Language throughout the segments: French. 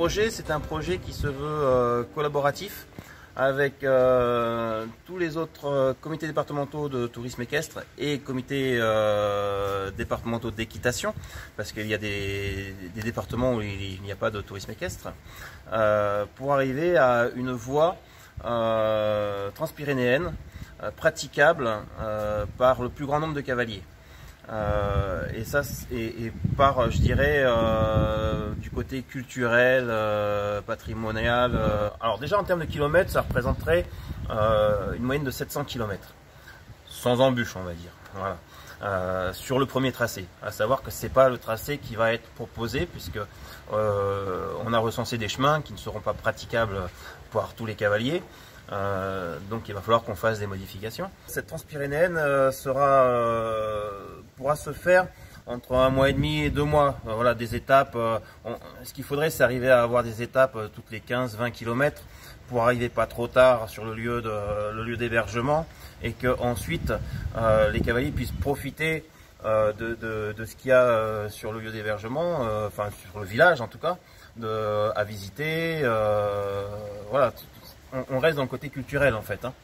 projet, c'est un projet qui se veut collaboratif avec tous les autres comités départementaux de tourisme équestre et comités départementaux d'équitation, parce qu'il y a des départements où il n'y a pas de tourisme équestre, pour arriver à une voie transpyrénéenne praticable par le plus grand nombre de cavaliers. Et ça, et par, je dirais, du côté culturel, patrimonial. Alors déjà en termes de kilomètres, ça représenterait une moyenne de 700 km, sans embûche, on va dire. Voilà. Sur le premier tracé, à savoir que c'est pas le tracé qui va être proposé, puisque on a recensé des chemins qui ne seront pas praticables par tous les cavaliers. Donc il va falloir qu'on fasse des modifications. Cette transpyrénéenne pourra se faire entre 1 mois et demi et 2 mois. Voilà, des étapes. Ce qu'il faudrait, c'est arriver à avoir des étapes toutes les 15-20 km pour arriver pas trop tard sur le lieu d'hébergement, et que ensuite les cavaliers puissent profiter de ce qu'il y a sur le lieu d'hébergement, enfin sur le village en tout cas, à visiter. Voilà. On reste dans le côté culturel en fait, hein.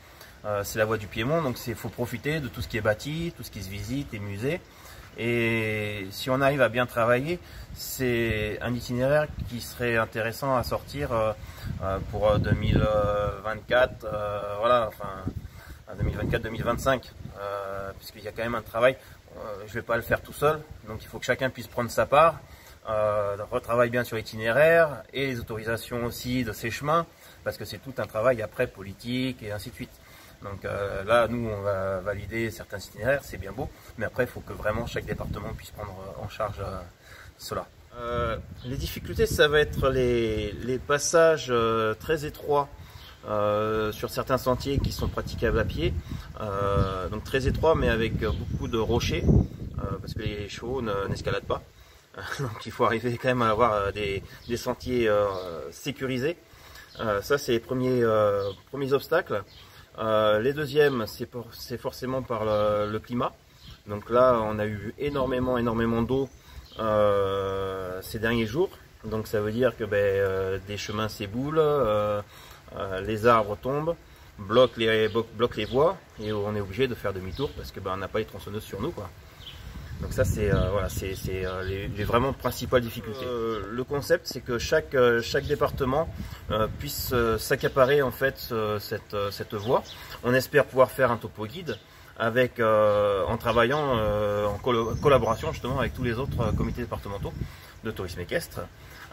C'est la voie du Piémont, donc il faut profiter de tout ce qui est bâti, tout ce qui se visite, les musées. Et si on arrive à bien travailler, c'est un itinéraire qui serait intéressant à sortir pour 2024, voilà, enfin 2024-2025, puisqu'il y a quand même un travail. Je ne vais pas le faire tout seul, donc il faut que chacun puisse prendre sa part. Retravaille bien sur l'itinéraire et les autorisations aussi de ces chemins, parce que c'est tout un travail après politique et ainsi de suite. Donc là, nous, on va valider certains itinéraires, c'est bien beau, mais après, il faut que vraiment chaque département puisse prendre en charge cela. Les difficultés, ça va être les passages très étroits sur certains sentiers qui sont praticables à pied, donc très étroits, mais avec beaucoup de rochers, parce que les chevaux n'escaladent pas. Donc il faut arriver quand même à avoir des sentiers sécurisés. Ça, c'est les premiers obstacles. Les deuxièmes, c'est forcément par le climat. Donc là, on a eu énormément d'eau ces derniers jours. Donc ça veut dire que des chemins s'éboulent, les arbres tombent, bloquent les voies, et on est obligé de faire demi-tour parce que on n'a pas les tronçonneuses sur nous, quoi. Donc ça, c'est voilà, c'est les vraiment principales difficultés. Le concept, c'est que chaque département puisse s'accaparer en fait cette voie. On espère pouvoir faire un topo guide avec en travaillant en collaboration justement avec tous les autres comités départementaux de tourisme équestre,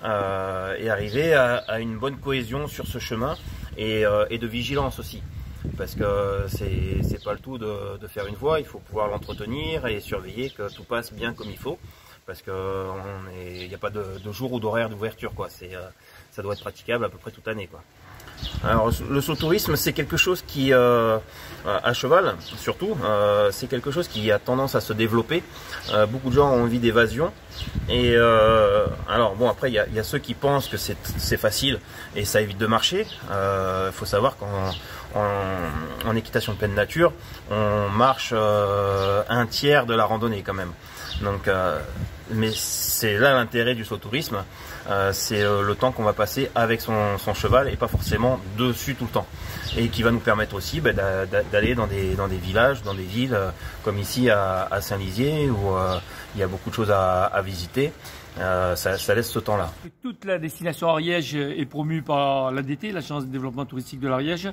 et arriver à une bonne cohésion sur ce chemin, et de vigilance aussi. Parce que c'est pas le tout de faire une voie, il faut pouvoir l'entretenir et surveiller que tout passe bien comme il faut, parce que il n'y a pas de jour ou d'horaire d'ouverture, quoi. Ça doit être praticable à peu près toute l'année, quoi. Alors le saut-tourisme, c'est quelque chose qui, à cheval surtout, c'est quelque chose qui a tendance à se développer. Beaucoup de gens ont envie d'évasion, et alors bon, après il y a ceux qui pensent que c'est facile et ça évite de marcher. Il faut savoir qu'en équitation de pleine nature, on marche un tiers de la randonnée quand même. Donc, mais c'est là l'intérêt du saut-tourisme, c'est le temps qu'on va passer avec son cheval et pas forcément dessus tout le temps, et qui va nous permettre aussi d'aller dans des villages, dans des villes comme ici à Saint-Lizier, où il y a beaucoup de choses à visiter. Ça laisse ce temps-là. Toute la destination Ariège est promue par l'ADT, l'Agence de développement touristique de l'Ariège,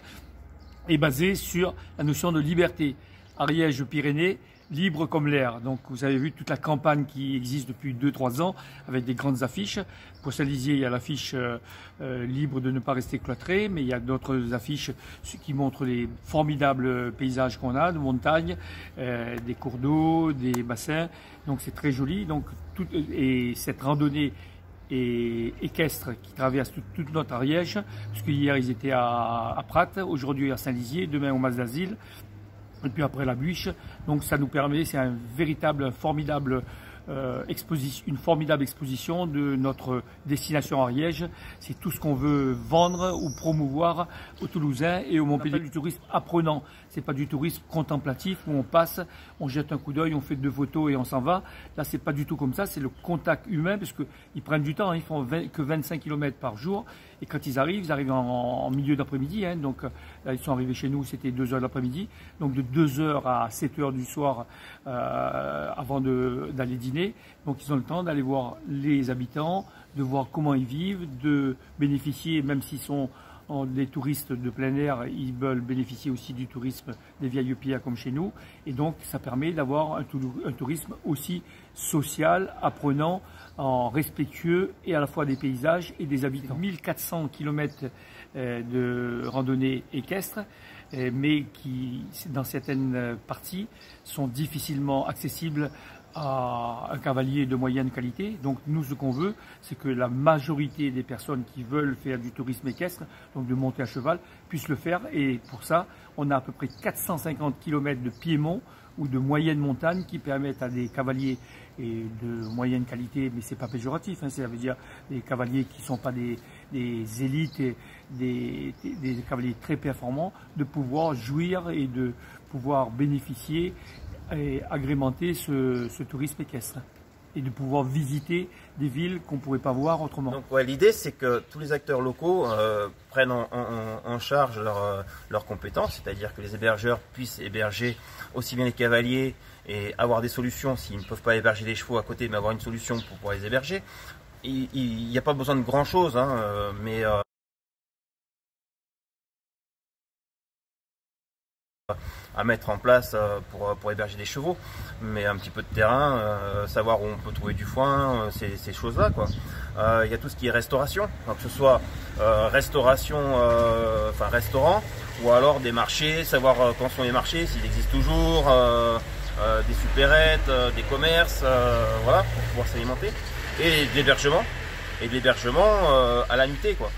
est basée sur la notion de liberté. Ariège-Pyrénées, libre comme l'air. Donc vous avez vu toute la campagne qui existe depuis 2-3 ans avec des grandes affiches. Pour Saint-Lizier, il y a l'affiche libre de ne pas rester cloîtré, mais il y a d'autres affiches qui montrent les formidables paysages qu'on a, de montagnes, des cours d'eau, des bassins. Donc c'est très joli. Donc et cette randonnée équestre qui traverse toute notre Ariège, puisque hier ils étaient à Prat, aujourd'hui à Saint-Lizier, demain au Mas d'Asile, et puis après la Buiche. Donc ça nous permet, c'est un véritable, formidable une formidable exposition de notre destination Ariège. C'est tout ce qu'on veut vendre ou promouvoir aux Toulousains et aux Montpellier. Du tourisme apprenant, c'est pas du tourisme contemplatif où on passe, on jette un coup d'œil, on fait 2 photos et on s'en va. Là, c'est pas du tout comme ça, c'est le contact humain parce qu'ils prennent du temps, hein, ils font que 25 km par jour et quand ils arrivent en milieu d'après-midi. Hein, donc là, ils sont arrivés chez nous, c'était 2 heures de l'après-midi, donc de 2 heures à 7 heures du soir avant d'aller dîner. Donc ils ont le temps d'aller voir les habitants, de voir comment ils vivent, de bénéficier, même s'ils sont des touristes de plein air, ils veulent bénéficier aussi du tourisme des vieilles pierres comme chez nous. Et donc ça permet d'avoir un tourisme aussi social, apprenant, respectueux et à la fois des paysages et des habitants. 1400 km de randonnée équestre, mais qui, dans certaines parties, sont difficilement accessibles à un cavalier de moyenne qualité. Donc nous, ce qu'on veut, c'est que la majorité des personnes qui veulent faire du tourisme équestre, donc de monter à cheval, puissent le faire. Et pour ça, on a à peu près 450 km de piémont ou de moyenne montagne qui permettent à des cavaliers et de moyenne qualité, mais c'est pas péjoratif, hein, ça veut dire des cavaliers qui sont pas des élites et des cavaliers très performants, de pouvoir jouir et de pouvoir bénéficier et agrémenter ce tourisme équestre et de pouvoir visiter des villes qu'on ne pourrait pas voir autrement. Donc ouais, l'idée c'est que tous les acteurs locaux prennent en charge leurs compétences, c'est-à-dire que les hébergeurs puissent héberger aussi bien les cavaliers et avoir des solutions s'ils ne peuvent pas héberger les chevaux à côté, mais avoir une solution pour pouvoir les héberger. Il n'y a pas besoin de grand chose, hein, mais à mettre en place pour héberger des chevaux, mais un petit peu de terrain, savoir où on peut trouver du foin, ces choses-là, quoi. Il y a tout ce qui est restauration, donc que ce soit restauration, restaurant, ou alors des marchés, savoir quand sont les marchés, s'ils existent toujours, des supérettes, des commerces, voilà, pour pouvoir s'alimenter, et de l'hébergement à la nuitée, quoi.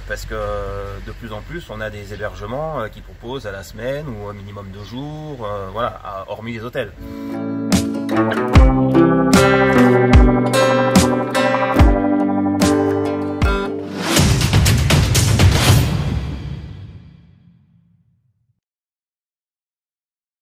Parce que de plus en plus on a des hébergements qui proposent à la semaine ou au minimum 2 jours, voilà, hormis les hôtels.